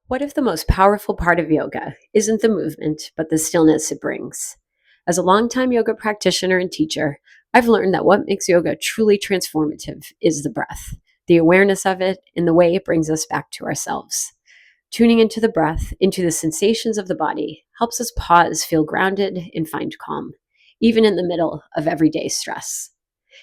What if the most powerful part of yoga isn't the movement, but the stillness it brings? As a longtime yoga practitioner and teacher, I've learned that what makes yoga truly transformative is the breath, the awareness of it, and the way it brings us back to ourselves. Tuning into the breath, into the sensations of the body, helps us pause, feel grounded, and find calm, even in the middle of everyday stress.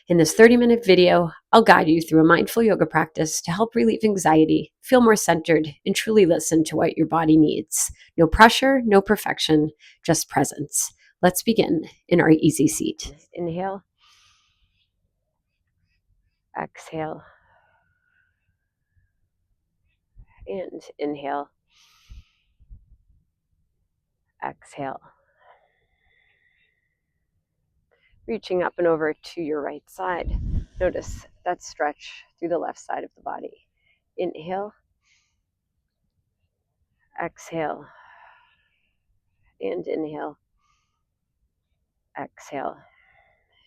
In this 30-minute video, I'll guide you through a mindful yoga practice to help relieve anxiety, feel more centered, and truly listen to what your body needs. No pressure, no perfection, just presence. Let's begin in our easy seat. Inhale. Exhale. And inhale. Exhale. Reaching up and over to your right side. Notice that stretch through the left side of the body. Inhale. Exhale. And inhale. Exhale.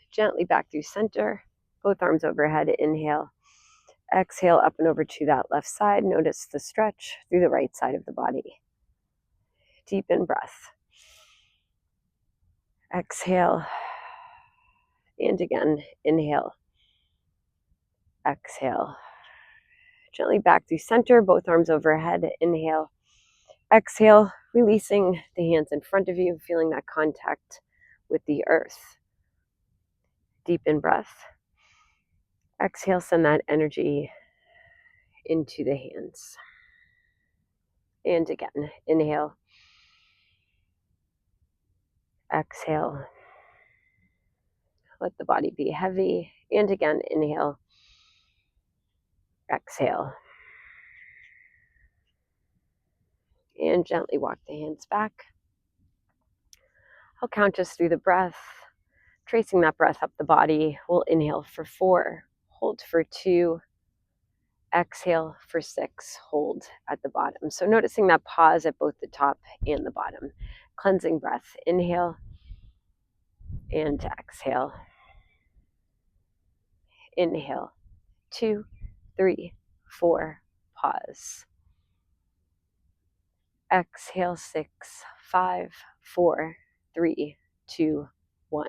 Gently back through center. Both arms overhead. Inhale. Exhale up and over to that left side. Notice the stretch through the right side of the body. Deepen breath. Exhale. And again, inhale. Exhale. Gently back through center, both arms overhead. Inhale. Exhale, releasing the hands in front of you, feeling that contact with the earth. Deepen breath. Exhale, send that energy into the hands. And again, inhale. Exhale. Let the body be heavy. And again, inhale. Exhale. And gently walk the hands back. I'll count us through the breath. Tracing that breath up the body, we'll inhale for 4, hold for 2, exhale for 6, hold at the bottom. So noticing that pause at both the top and the bottom. Cleansing breath. Inhale and exhale. Inhale. 2, 3, 4, pause. Exhale. 6, 5, 4, 3, 2, 1,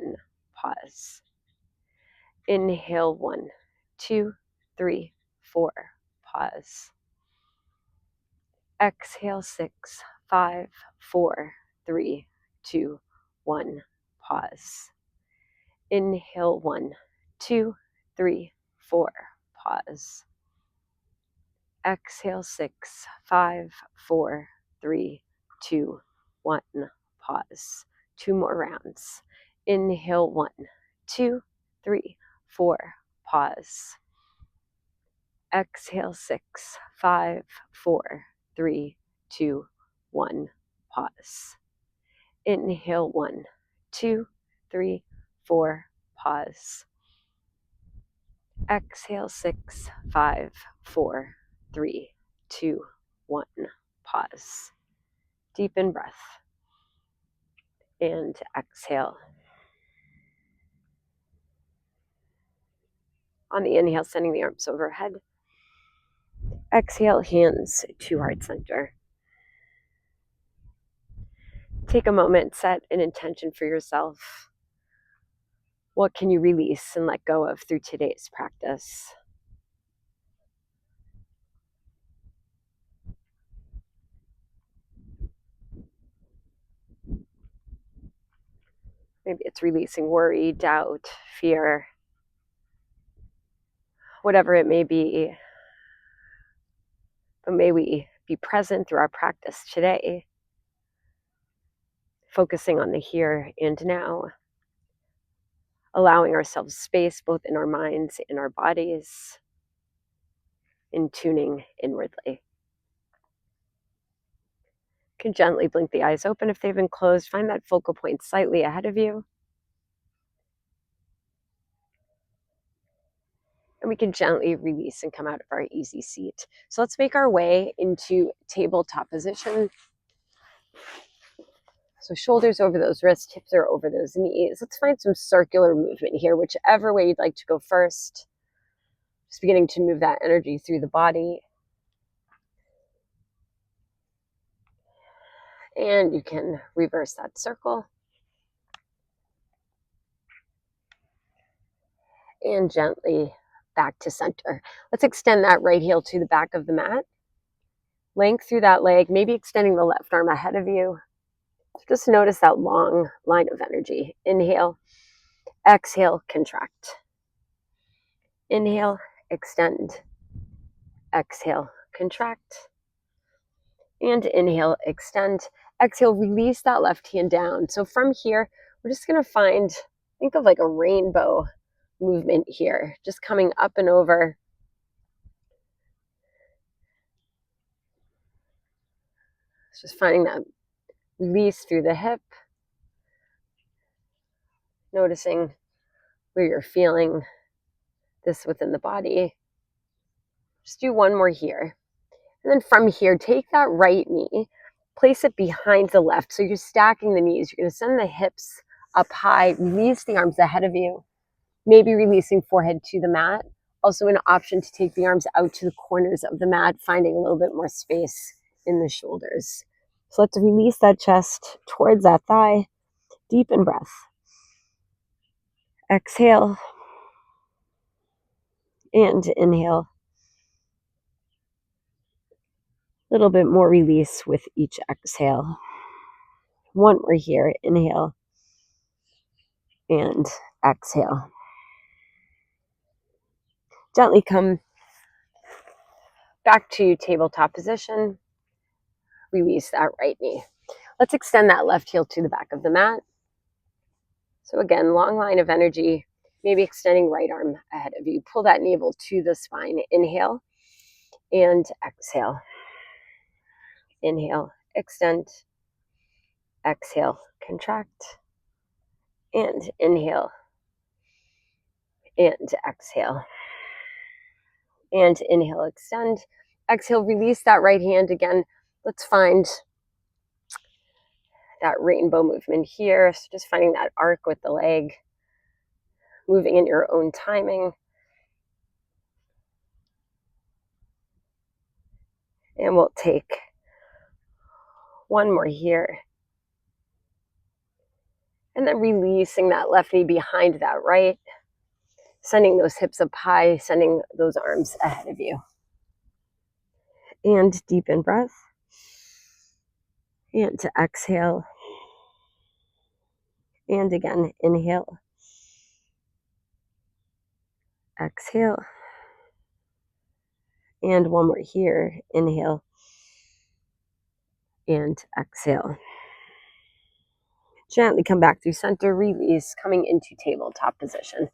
pause. Inhale. 1, 2, 3, 4, pause. Exhale. 6, 5, 4, 3, 2, 1, pause. Inhale. 1, 2, 3, 4, pause. Exhale. 6, 5, 4, 3, 2, 1, pause. 2 more rounds. Inhale. 1, 2, 3, 4, pause. Exhale. 6, 5, 4, 3, 2, 1, pause. Inhale. 1, 2, 3, 4, pause. Exhale. 6, 5, 4, 3, 2, 1, pause. Deepen breath. And exhale. On the inhale, sending the arms overhead. Exhale, hands to heart center. Take a moment, set an intention for yourself. What can you release and let go of through today's practice? Maybe it's releasing worry, doubt, fear, whatever it may be. But may we be present through our practice today, focusing on the here and now, allowing ourselves space both in our minds and our bodies, and tuning inwardly. You can gently blink the eyes open if they've been closed. Find that focal point slightly ahead of you. And we can gently release and come out of our easy seat. So let's make our way into tabletop position. So shoulders over those wrists, hips are over those knees. Let's find some circular movement here, whichever way you'd like to go first. Just beginning to move that energy through the body. And you can reverse that circle. And gently back to center. Let's extend that right heel to the back of the mat. Length through that leg, maybe extending the left arm ahead of you. Just notice that long line of energy. Inhale, exhale, contract. Inhale, extend. Exhale, contract. And inhale, extend. Exhale, release that left hand down. So from here, we're just going to think of like a rainbow movement here, just coming up and over. Just finding that release through the hip, noticing where you're feeling this within the body. Just do one more here. And then from here, take that right knee, place it behind the left. So you're stacking the knees. You're going to send the hips up high, release the arms ahead of you, maybe releasing forehead to the mat. Also an option to take the arms out to the corners of the mat, finding a little bit more space in the shoulders. So let's release that chest towards that thigh. Deepen breath. Exhale. And inhale. A little bit more release with each exhale. One more here. Inhale. And exhale. Gently come back to tabletop position. Release that right knee. Let's extend that left heel to the back of the mat. So again, long line of energy, maybe extending right arm ahead of you. Pull that navel to the spine. Inhale and exhale. Inhale, extend. Exhale, contract. And inhale. And exhale. And inhale, extend. Exhale, release that right hand again. Let's find that rainbow movement here. So just finding that arc with the leg, moving in your own timing. And we'll take one more here. And then releasing that left knee behind that right, sending those hips up high, sending those arms ahead of you. And deepen breath. And to exhale. And again, inhale. Exhale. And one more here. Inhale. And exhale. Gently come back through center, release, coming into tabletop position.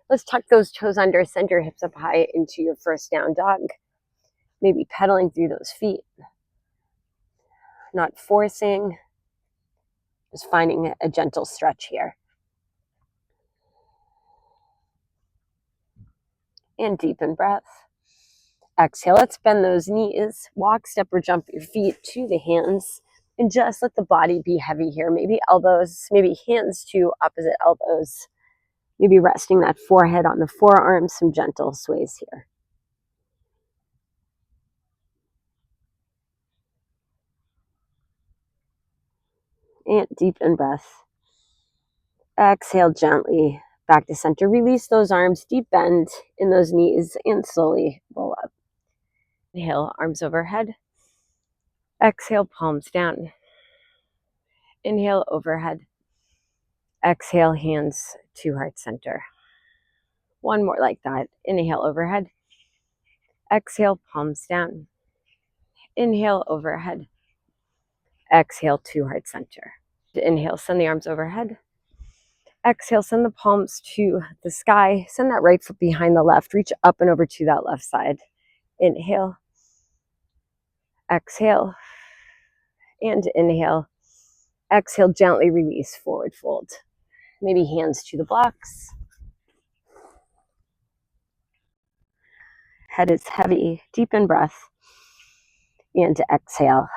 Let's tuck those toes under, send your hips up high into your first down dog. Maybe pedaling through those feet. Not forcing, just finding a gentle stretch here. And deepen breath. Exhale, let's bend those knees. Walk, step, or jump your feet to the hands. And just let the body be heavy here. Maybe elbows, maybe hands to opposite elbows. Maybe resting that forehead on the forearms, some gentle sways here. And deepen breath. Exhale gently back to center. Release those arms, deep bend in those knees, and slowly roll up. Inhale, arms overhead. Exhale, palms down. Inhale, overhead. Exhale, hands to heart center. One more like that. Inhale, overhead. Exhale, palms down. Inhale, overhead. Exhale to heart center. Inhale, send the arms overhead. Exhale, send the palms to the sky. Send that right foot behind the left. Reach up and over to that left side. Inhale. Exhale. And inhale. Exhale, gently release, forward fold. Maybe hands to the blocks. Head is heavy. Deepen breath. And exhale.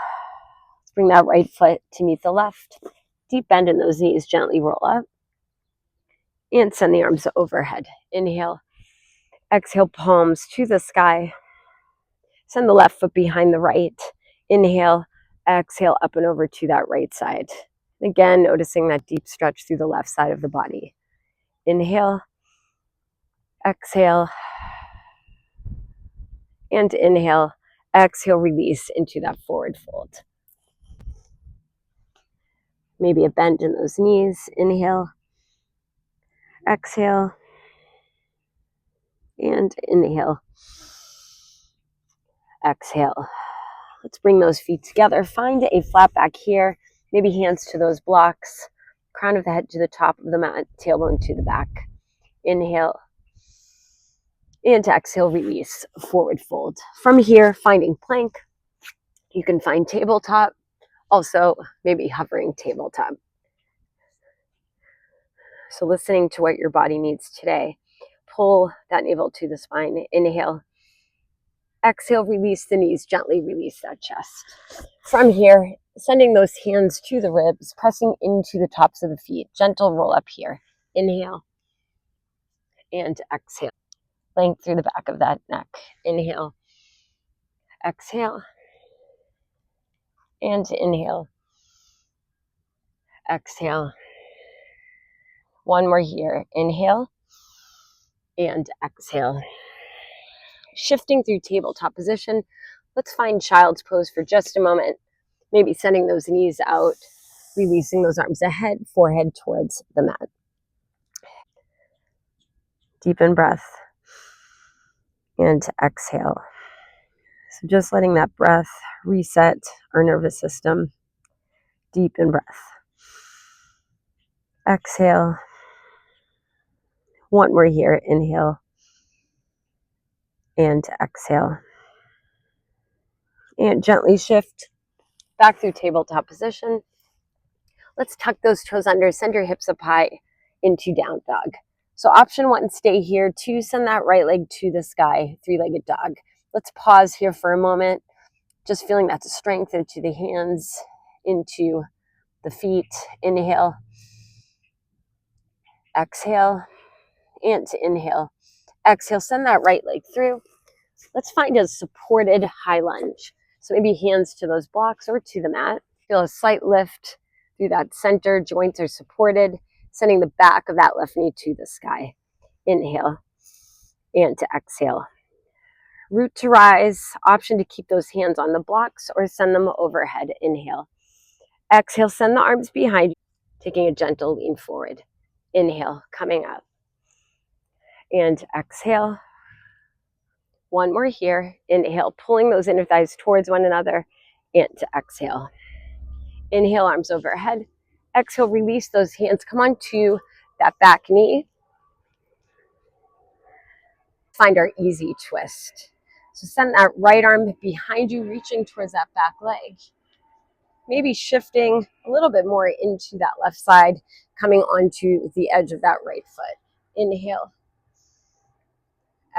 Bring that right foot to meet the left. Deep bend in those knees. Gently roll up. And send the arms overhead. Inhale. Exhale, palms to the sky. Send the left foot behind the right. Inhale. Exhale up and over to that right side. Again, noticing that deep stretch through the left side of the body. Inhale, exhale, and inhale. Exhale, release into that forward fold. Maybe a bend in those knees. Inhale, exhale, and inhale, exhale. Let's bring those feet together. Find a flat back here. Maybe hands to those blocks. Crown of the head to the top of the mat. Tailbone to the back. Inhale. And exhale, release. Forward fold. From here, finding plank. You can find tabletop. Also, maybe hovering tabletop. So listening to what your body needs today. Pull that navel to the spine. Inhale. Exhale, release the knees. Gently release that chest. From here, sending those hands to the ribs, pressing into the tops of the feet. Gentle roll up here. Inhale and exhale. Length through the back of that neck. Inhale. Exhale. And inhale. Exhale. One more here. Inhale and exhale. Shifting through tabletop position. Let's find child's pose for just a moment. Maybe sending those knees out, releasing those arms ahead, forehead towards the mat. Deepen breath and exhale. So just letting that breath reset our nervous system. Deepen breath. Exhale. One more here. Inhale and exhale. And gently shift back through tabletop position. Let's tuck those toes under, send your hips up high into down dog. So option 1, stay here. 2, send that right leg to the sky, 3-legged dog. Let's pause here for a moment, just feeling that strength into the hands, into the feet. Inhale, exhale, and inhale. Exhale, send that right leg through. Let's find a supported high lunge. So maybe hands to those blocks or to the mat. Feel a slight lift through that center. Joints are supported, sending the back of that left knee to the sky. Inhale and to exhale. Root to rise. Option to keep those hands on the blocks or send them overhead. Inhale. Exhale, send the arms behind you, taking a gentle lean forward. Inhale, coming up. And exhale. One more here. Inhale, pulling those inner thighs towards one another. And to exhale. Inhale, arms overhead. Exhale, release those hands. Come on to that back knee. Find our easy twist. So send that right arm behind you, reaching towards that back leg. Maybe shifting a little bit more into that left side, coming onto the edge of that right foot. Inhale.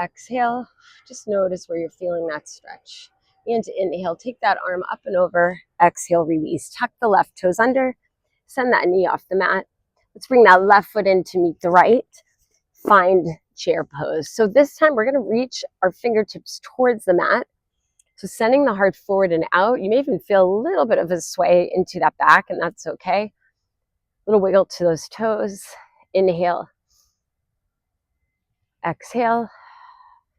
Exhale. Just notice where you're feeling that stretch. And inhale, take that arm up and over. Exhale, release. Tuck the left toes under. Send that knee off the mat. Let's bring that left foot in to meet the right. Find chair pose. So this time we're going to reach our fingertips towards the mat. So sending the heart forward and out. You may even feel a little bit of a sway into that back, and that's okay. A little wiggle to those toes. Inhale. Exhale.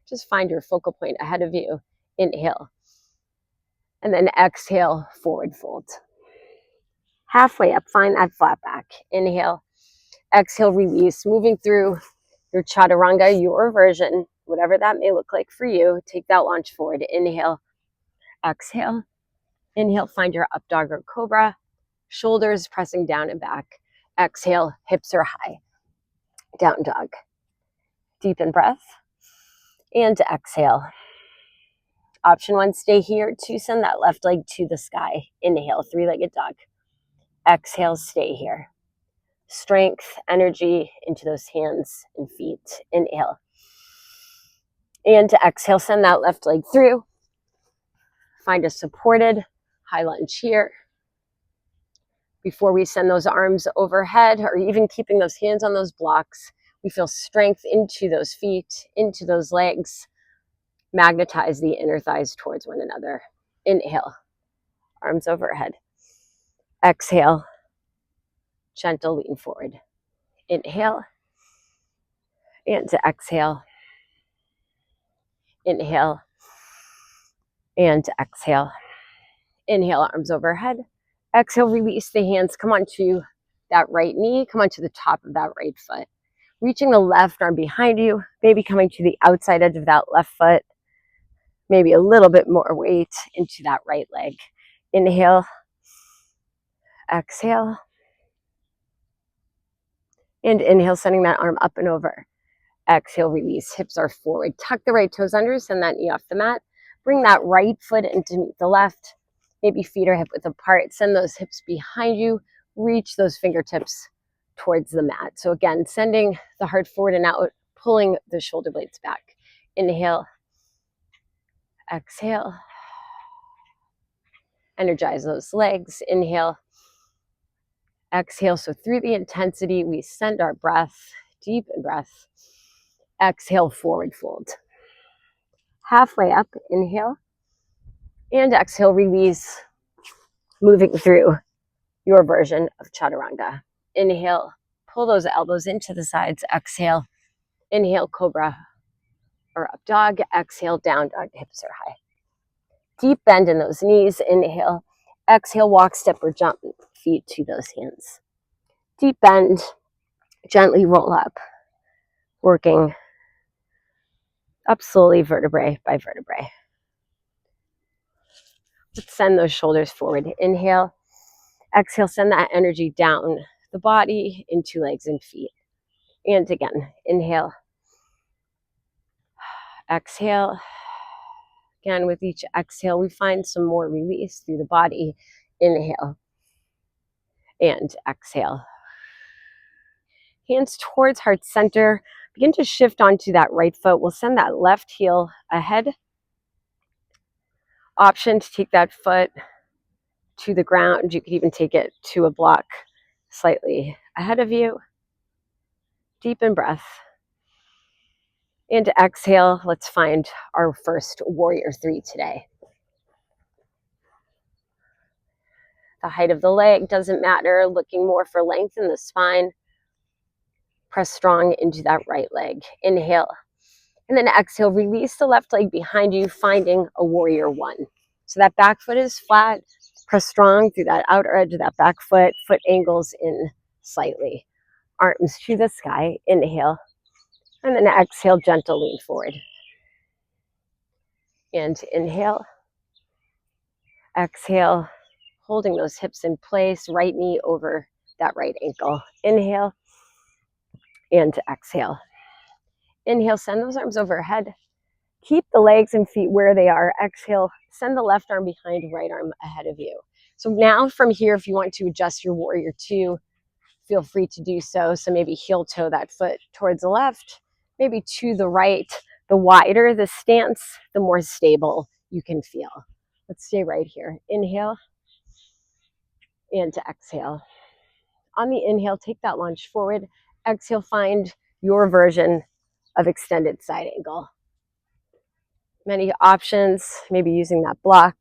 Just find your focal point ahead of you. Inhale. And then exhale, forward fold. Halfway up, find that flat back. Inhale. Exhale, release. Moving through your chaturanga, your version, whatever that may look like for you. Take that launch forward. Inhale. Exhale. Inhale, find your up dog or cobra. Shoulders pressing down and back. Exhale, hips are high. Down dog. Deepen breath. And exhale. Option 1, stay here. 2, send that left leg to the sky. Inhale, 3-legged dog. Exhale, stay here. Strength, energy into those hands and feet. Inhale. And to exhale, send that left leg through. Find a supported high lunge here. Before we send those arms overhead or even keeping those hands on those blocks, we feel strength into those feet, into those legs. Magnetize the inner thighs towards one another. Inhale. arms overhead. Exhale, gentle lean forward. Inhale, and to exhale. Inhale, and to exhale. Inhale, arms overhead. Exhale, release the hands. Come onto that right knee. Come onto the top of that right foot. Reaching the left arm behind you. Maybe coming to the outside edge of that left foot. Maybe a little bit more weight into that right leg. Inhale. Exhale. And inhale, sending that arm up and over. Exhale, release. Hips are forward. Tuck the right toes under. Send that knee off the mat. Bring that right foot in to meet the left. Maybe feet are hip width apart. Send those hips behind you. Reach those fingertips towards the mat. So again, sending the heart forward and out, pulling the shoulder blades back. Inhale. Exhale. Energize those legs. Inhale. Exhale. So through the intensity, we send our breath, deep in breath. Exhale, forward fold. Halfway up, inhale. And exhale, release, moving through your version of chaturanga. Inhale, pull those elbows into the sides. Exhale, inhale, cobra or up dog. Exhale, down dog, hips are high. Deep bend in those knees. Inhale, exhale, walk, step, or jump feet to those hands. Deep bend, gently roll up, working up slowly, vertebrae by vertebrae. Let's send those shoulders forward. Inhale, exhale, send that energy down the body into legs and feet. And again, inhale, exhale. Again, with each exhale, we find some more release through the body. Inhale and exhale. Hands towards heart center. Begin to shift onto that right foot. We'll send that left heel ahead. Option to take that foot to the ground. You could even take it to a block slightly ahead of you. Deepen breath. And exhale, let's find our first warrior three today. The height of the leg doesn't matter. Looking more for length in the spine. Press strong into that right leg. Inhale. And then exhale, release the left leg behind you, finding a warrior one. So that back foot is flat. Press strong through that outer edge of that back foot. Foot angles in slightly. Arms to the sky. Inhale. And then exhale, gentle lean forward. And inhale. Exhale. Holding those hips in place. Right knee over that right ankle. Inhale. And exhale. Inhale, send those arms overhead. Keep the legs and feet where they are. Exhale, send the left arm behind, right arm ahead of you. So now from here, if you want to adjust your warrior two, feel free to do so. So maybe heel toe that foot towards the left, maybe to the right. The wider the stance, the more stable you can feel. Let's stay right here. Inhale and to exhale. On the inhale, take that lunge forward. Exhale, find your version of extended side angle. Many options, maybe using that block,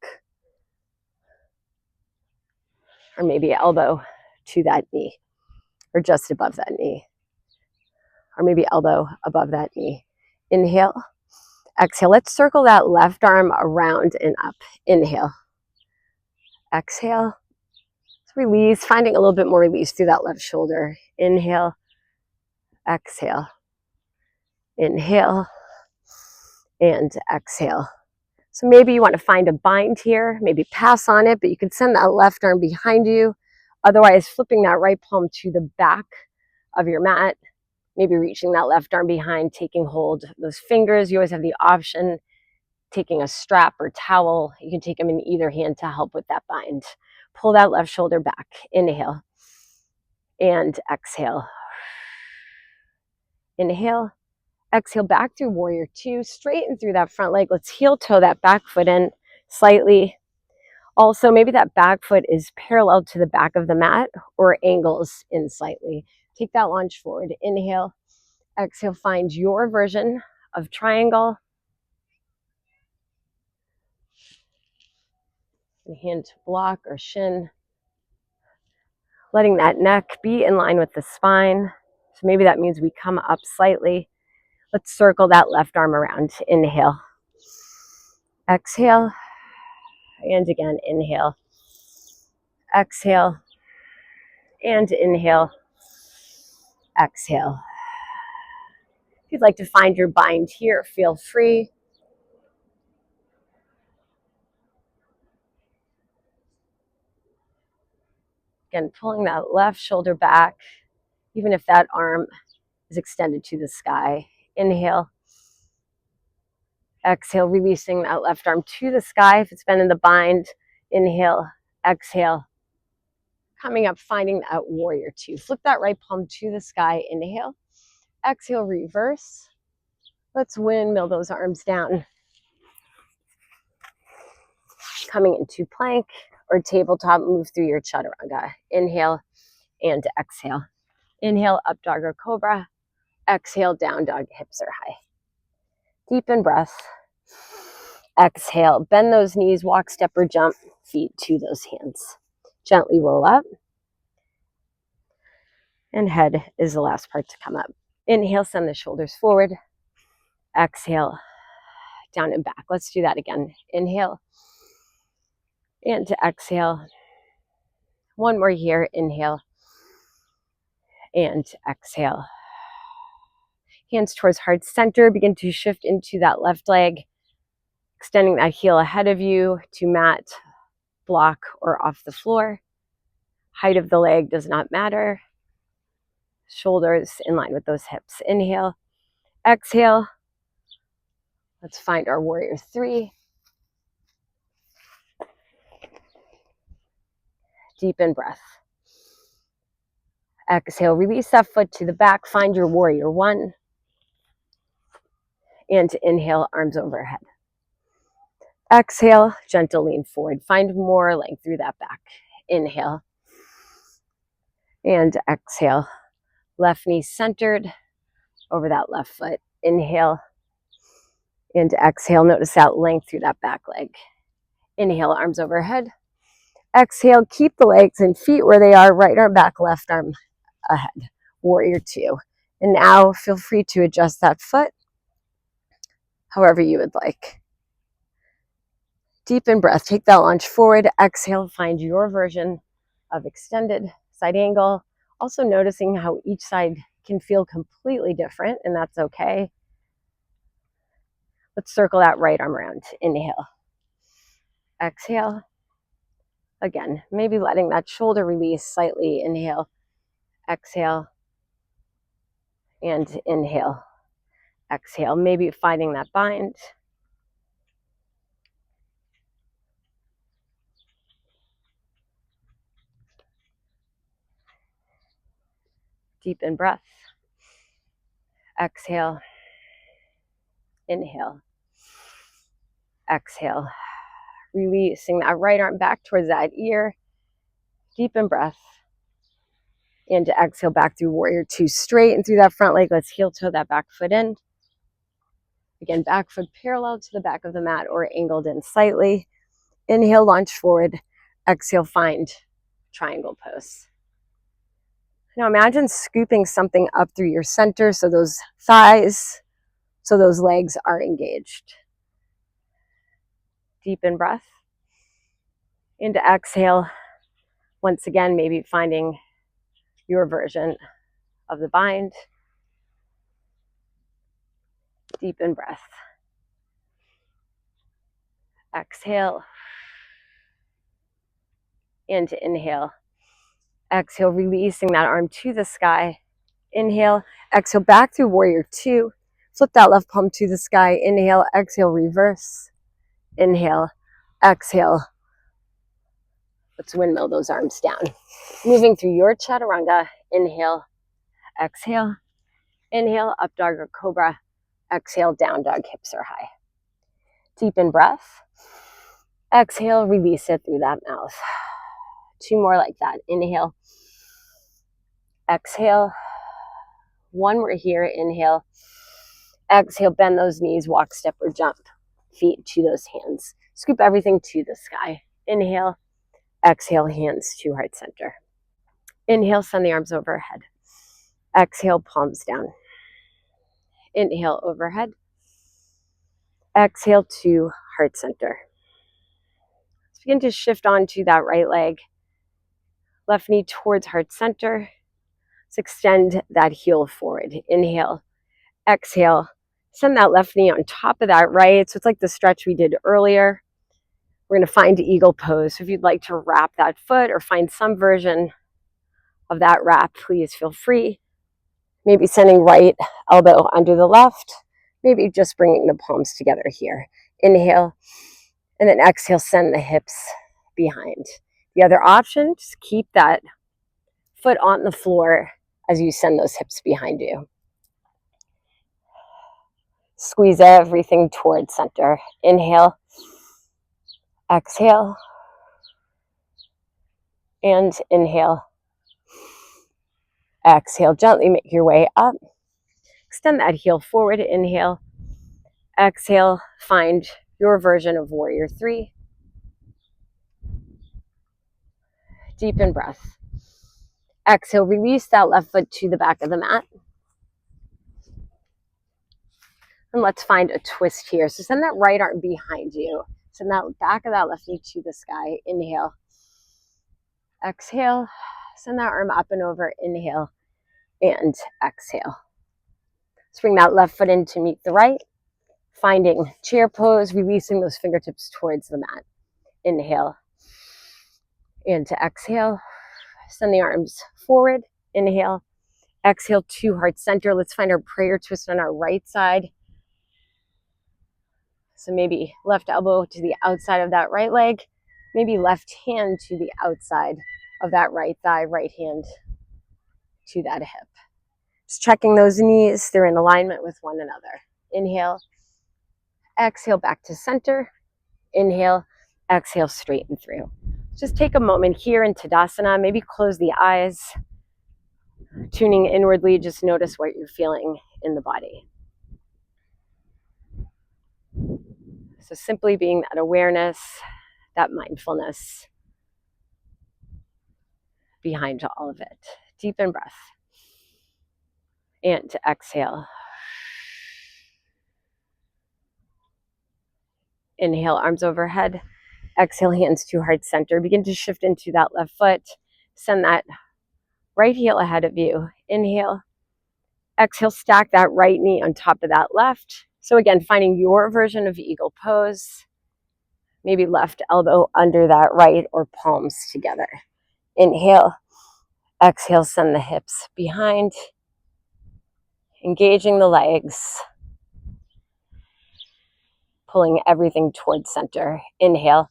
or maybe elbow to that knee, or just above that knee, or maybe elbow above that knee. Inhale, exhale. Let's circle that left arm around and up. Inhale, exhale. Release, finding a little bit more release through that left shoulder. Inhale, exhale, inhale, and exhale. So maybe you want to find a bind here, maybe pass on it, but you can send that left arm behind you. Otherwise, flipping that right palm to the back of your mat, maybe reaching that left arm behind, taking hold of those fingers. You always have the option, taking a strap or towel. You can take them in either hand to help with that bind. Pull that left shoulder back. Inhale and exhale. Inhale. Exhale back through warrior two. Straighten through that front leg. Let's heel toe that back foot in slightly. Also, maybe that back foot is parallel to the back of the mat or angles in slightly. Take that lunge forward. Inhale. Exhale, find your version of triangle. Hand to block or shin. Letting that neck be in line with the spine. So maybe that means we come up slightly. Let's circle that left arm around. Inhale. Exhale. And again, inhale. Exhale. And inhale. Exhale. If you'd like to find your bind here, feel free. Again, pulling that left shoulder back, even if that arm is extended to the sky. Inhale. Exhale, releasing that left arm to the sky if it's been in the bind. Inhale, exhale. Coming up, finding that warrior two. Flip that right palm to the sky. Inhale. Exhale, reverse. Let's windmill those arms down. Coming into plank or tabletop, move through your chaturanga. Inhale and exhale. Inhale, up dog or cobra. Exhale, down dog, hips are high. Deepen breath. Exhale, bend those knees, walk, step, or jump, feet to those hands. Gently roll up. And head is the last part to come up. Inhale, send the shoulders forward. Exhale, down and back. Let's do that again. Inhale. And to exhale. One more here. Inhale. And exhale. Hands towards heart center. Begin to shift into that left leg. Extending that heel ahead of you to mat, block, or off the floor. Height of the leg does not matter. Shoulders in line with those hips. Inhale. Exhale. Let's find our warrior three. Deepen breath. Exhale, release that foot to the back. Find your warrior one. And inhale, arms overhead. Exhale, gentle lean forward. Find more length through that back. Inhale. And exhale. Left knee centered over that left foot. Inhale. And exhale. Notice that length through that back leg. Inhale, arms overhead. Exhale, keep the legs and feet where they are. Right arm back, left arm ahead. Warrior two. And now feel free to adjust that foot however you would like. Deepen breath. Take that lunge forward. Exhale, find your version of extended side angle. Also noticing how each side can feel completely different, and that's okay. Let's circle that right arm around. Inhale. Exhale. Again, maybe letting that shoulder release slightly. Inhale. Exhale. And inhale. Exhale. Maybe finding that bind. Deepen breath. Exhale. Inhale. Exhale. Releasing that right arm back towards that ear. Deepen breath. And to exhale back through warrior two. Straighten through that front leg. Let's heel toe that back foot in. Again, back foot parallel to the back of the mat or angled in slightly. Inhale, launch forward. Exhale, find triangle pose. Now imagine scooping something up through your center so those thighs, so those legs are engaged. Deepen breath. Into exhale. Once again, maybe finding your version of the bind. Deepen breath. Exhale. And to inhale. Exhale, releasing that arm to the sky. Inhale. Exhale, back through warrior two. Flip that left palm to the sky. Inhale. Exhale, reverse. Inhale. Exhale. Let's windmill those arms down. Moving through your chaturanga. Inhale. Exhale. Inhale, up dog or cobra. Exhale, down dog, hips are high. Deepen breath. Exhale, release it through that mouth. Two more like that. Inhale. Exhale. One more here. Inhale. Exhale, bend those knees, walk, step, or jump. Feet to those hands. Scoop everything to the sky. Inhale, exhale, hands to heart center. Inhale, send the arms overhead. Exhale, palms down. Inhale, overhead. Exhale to heart center. Let's begin to shift onto that right leg. Left knee towards heart center. Let's extend that heel forward. Inhale, exhale. Send that left knee on top of that right. So it's like the stretch we did earlier. We're going to find eagle pose. So if you'd like to wrap that foot or find some version of that wrap, please feel free. Maybe sending right elbow under the left. Maybe just bringing the palms together here. Inhale, and then exhale, send the hips behind. The other option, just keep that foot on the floor as you send those hips behind you. Squeeze everything towards center. Inhale, exhale, and inhale. Exhale, gently make your way up. Extend that heel forward. Inhale, exhale, find your version of warrior three. Deepen breath. Exhale, release that left foot to the back of the mat. And let's find a twist here. So send that right arm behind you. Send that back of that left knee to the sky. Inhale. Exhale. Send that arm up and over. Inhale. And exhale. Let's bring that left foot in to meet the right. Finding chair pose, releasing those fingertips towards the mat. Inhale. And to exhale. Send the arms forward. Inhale. Exhale to heart center. Let's find our prayer twist on our right side. So maybe left elbow to the outside of that right leg. Maybe left hand to the outside of that right thigh, right hand to that hip. Just checking those knees. They're in alignment with one another. Inhale. Exhale back to center. Inhale. Exhale, straighten through. Just take a moment here in Tadasana. Maybe close the eyes. Tuning inwardly, just notice what you're feeling in the body. So simply being that awareness, that mindfulness behind all of it. Deepen breath. And to exhale. Inhale, arms overhead. Exhale, hands to heart center. Begin to shift into that left foot. Send that right heel ahead of you. Inhale. Exhale, stack that right knee on top of that left. So again, finding your version of eagle pose. Maybe left elbow under that right or palms together. Inhale. Exhale, send the hips behind. Engaging the legs. Pulling everything towards center. Inhale.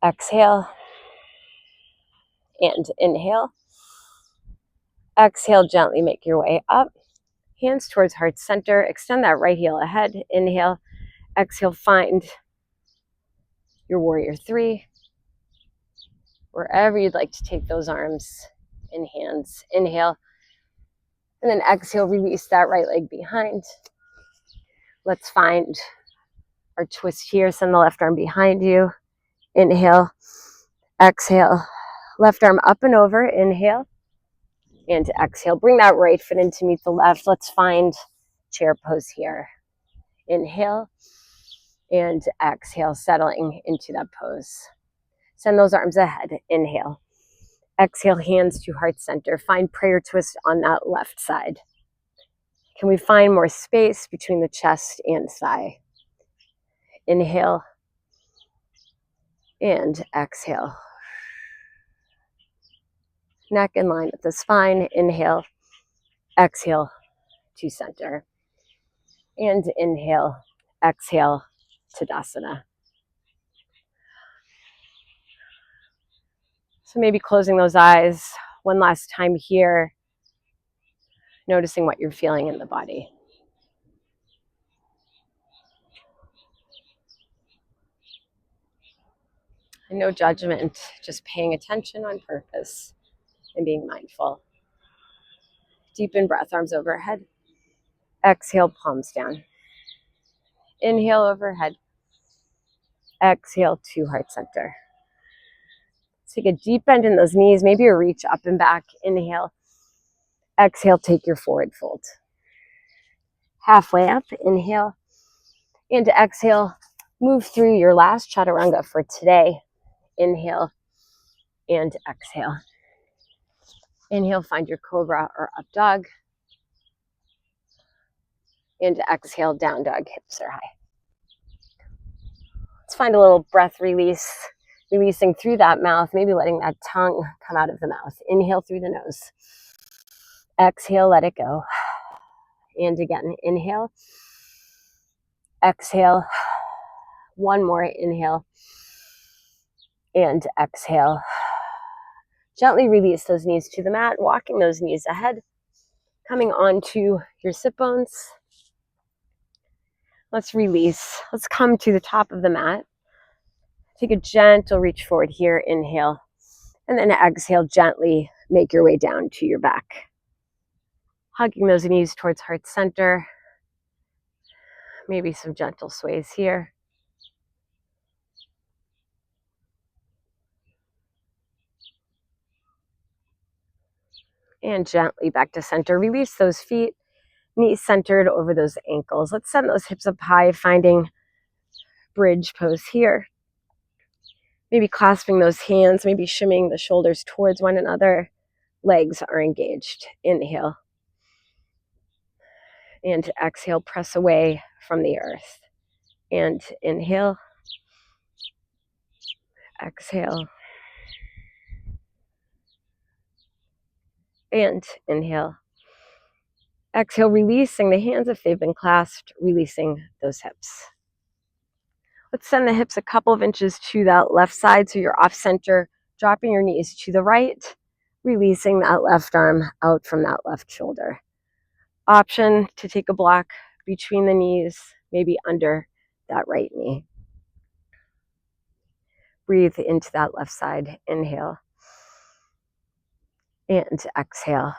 Exhale. And inhale. Exhale, gently make your way up. Hands towards heart center. Extend that right heel ahead. Inhale. Exhale, find your warrior three. Wherever you'd like to take those arms and hands. Inhale. And then exhale, release that right leg behind. Let's find our twist here. Send the left arm behind you. Inhale. Exhale. Left arm up and over. Inhale. And exhale. Bring that right foot in to meet the left. Let's find chair pose here. Inhale. And exhale, settling into that pose. Send those arms ahead. Inhale. Exhale, hands to heart center. Find prayer twist on that left side. Can we find more space between the chest and thigh? Inhale. And exhale. Neck in line with the spine. Inhale. Exhale to center. And inhale. Exhale, Tadasana. So maybe closing those eyes one last time here, noticing what you're feeling in the body. And no judgment, just paying attention on purpose and being mindful. Deepen breath, arms overhead. Exhale, palms down. Inhale overhead. exhale to heart center. Take a deep bend in those knees, maybe a reach up and back. Inhale. Exhale, take your forward fold. Halfway up, inhale. And exhale, move through your last chaturanga for today. Inhale and exhale. Inhale, find your cobra or up dog. And exhale, down dog, hips are high. Let's find a little breath release, releasing through that mouth, maybe letting that tongue come out of the mouth. Inhale through the nose. Exhale, let it go. And again, inhale. Exhale. One more inhale. And exhale. Gently release those knees to the mat, walking those knees ahead, coming onto your sit bones. Let's release. Let's come to the top of the mat. Take a gentle reach forward here, inhale, and then exhale, gently make your way down to your back. Hugging those knees towards heart center. Maybe some gentle sways here. And gently back to center. Release those feet, knees centered over those ankles. Let's send those hips up high, finding bridge pose here. Maybe clasping those hands, maybe shimmying the shoulders towards one another. Legs are engaged. Inhale. And exhale, press away from the earth. And inhale. Exhale. And inhale. Exhale, releasing the hands if they've been clasped, releasing those hips. Let's send the hips a couple of inches to that left side so you're off center, dropping your knees to the right, releasing that left arm out from that left shoulder. Option to take a block between the knees, maybe under that right knee. Breathe into that left side. Inhale. And exhale.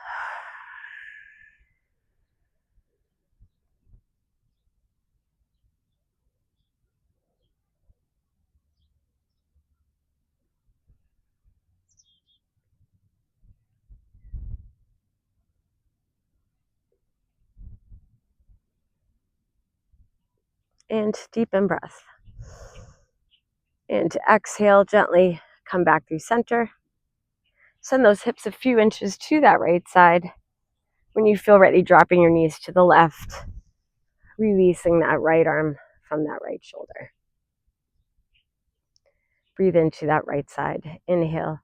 And deepen breath. And exhale, gently come back through center. Send those hips a few inches to that right side. When you feel ready, dropping your knees to the left, releasing that right arm from that right shoulder. Breathe into that right side. Inhale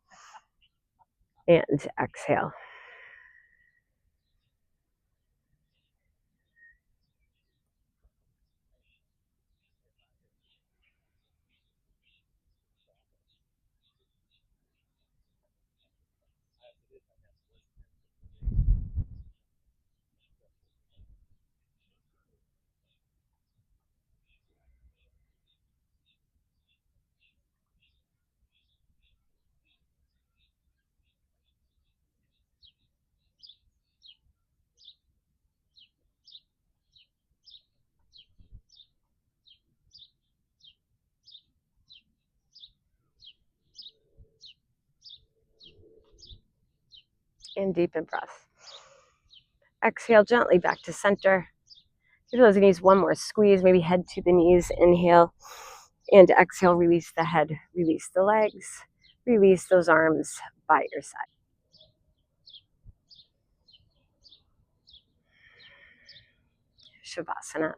and exhale. And deepen breath. Exhale gently back to center. Give those knees one more squeeze, maybe head to the knees. Inhale and exhale, release the head, release the legs, release those arms by your side. Savasana.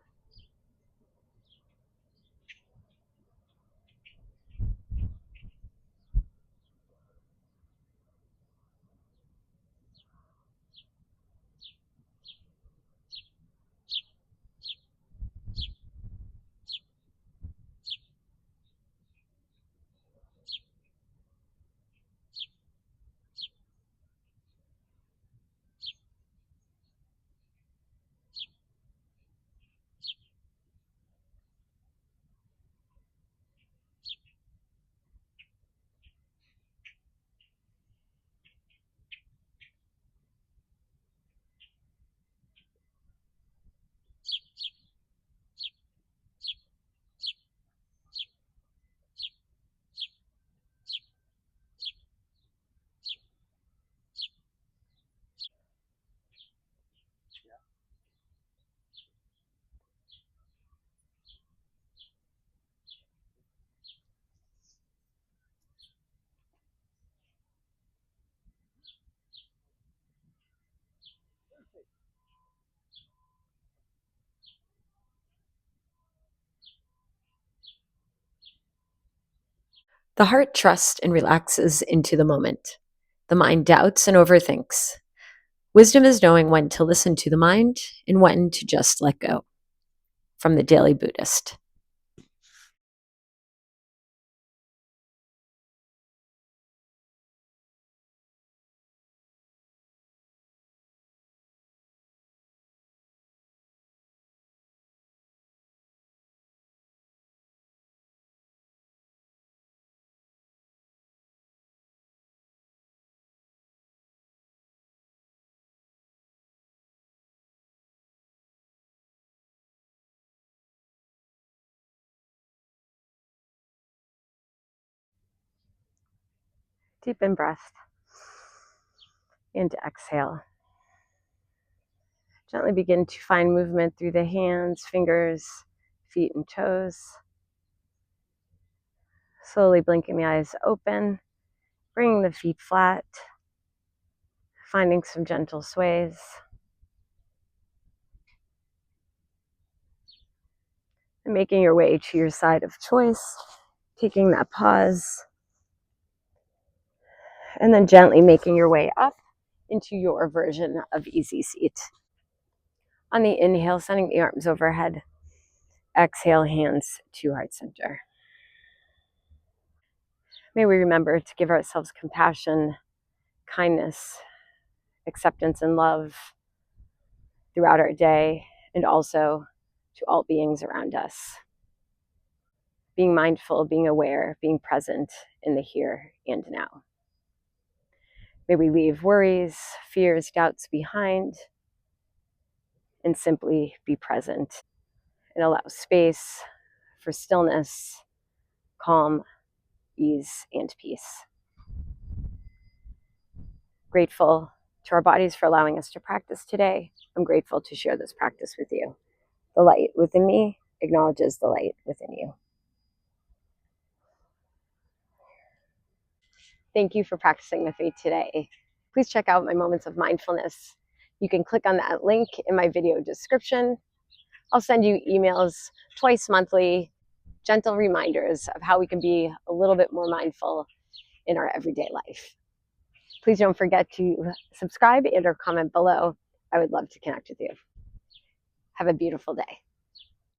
The heart trusts and relaxes into the moment. The mind doubts and overthinks. Wisdom is knowing when to listen to the mind and when to just let go. From the Daily Buddhist. Deepen breath and exhale. Gently begin to find movement through the hands, fingers, feet, and toes. Slowly blinking the eyes open, bringing the feet flat, finding some gentle sways. And making your way to your side of choice, taking that pause, and then gently making your way up into your version of easy seat. On the inhale, sending the arms overhead. Exhale, hands to heart center. May we remember to give ourselves compassion, kindness, acceptance, and love throughout our day, and also to all beings around us. Being mindful, being aware, being present in the here and now. May we leave worries, fears, doubts behind and simply be present and allow space for stillness, calm, ease, and peace. Grateful to our bodies for allowing us to practice today. I'm grateful to share this practice with you. The light within me acknowledges the light within you. Thank you for practicing with me today. Please check out my moments of mindfulness. You can click on that link in my video description. I'll send you emails twice monthly, gentle reminders of how we can be a little bit more mindful in our everyday life. Please don't forget to subscribe and or comment below. I would love to connect with you. Have a beautiful day.